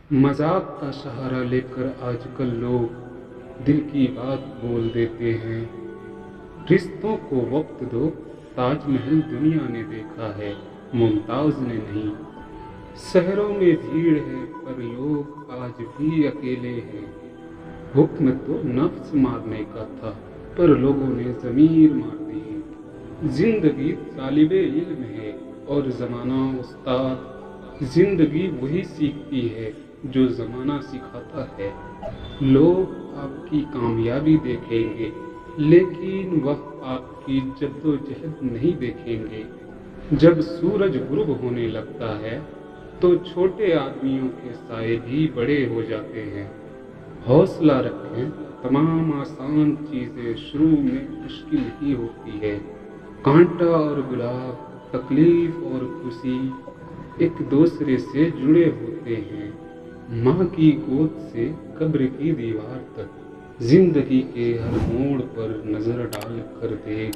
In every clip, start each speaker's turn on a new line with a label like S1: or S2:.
S1: मजाक का सहारा लेकर आजकल लोग दिल की बात बोल देते हैं। रिश्तों को वक्त दो, ताजमहल दुनिया ने देखा है, मुमताज ने नहीं। शहरों में भीड़ है पर लोग आज भी अकेले हैं। हुक्म तो नफ्स मारने का था पर लोगों ने ज़मीर मार दी है। जिंदगी तालिबे इल्म है और ज़माना उस्ताद। जिंदगी वही सीखती है जो ज़माना सिखाता है। लोग आपकी कामयाबी देखेंगे लेकिन वह आपकी जद्दोजहद नहीं देखेंगे। जब सूरज गुरूब होने लगता है तो छोटे आदमियों के साए भी बड़े हो जाते हैं। हौसला रखें, तमाम आसान चीज़ें शुरू में मुश्किल ही होती है। कांटा और गुलाब, तकलीफ और खुशी एक दूसरे से जुड़े होते हैं। माँ की गोद से कब्र की दीवार तक, जिंदगी के हर मोड़ पर नजर डाल कर देख,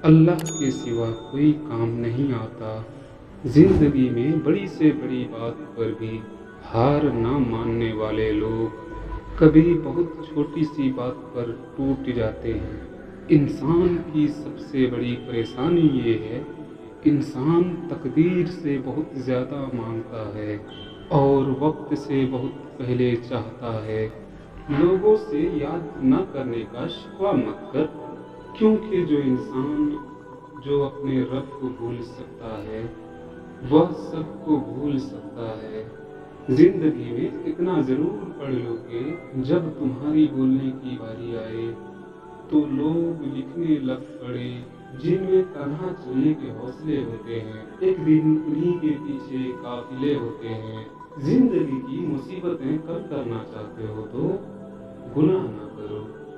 S1: अल्लाह के सिवा कोई काम नहीं आता। जिंदगी में बड़ी से बड़ी बात पर भी हार ना मानने वाले लोग कभी बहुत छोटी सी बात पर टूट जाते हैं। इंसान की सबसे बड़ी परेशानी ये है, इंसान तकदीर से बहुत ज़्यादा मांगता है और वक्त से बहुत पहले चाहता है। लोगों से याद न करने का शिकवा मत कर, क्योंकि जो अपने रब को भूल सकता है वह सबको भूल सकता है। जिंदगी में इतना जरूर पढ़ लो कि जब तुम्हारी बोलने की बारी आए तो लोग लिखने लग पड़े जिनमें तन्हा चलने के हौसले होते हैं। एक दिन उन्हीं के पीछे काफिले होते हैं। जिंदगी की मुसीबतें कम करना चाहते हो तो गुनाह ना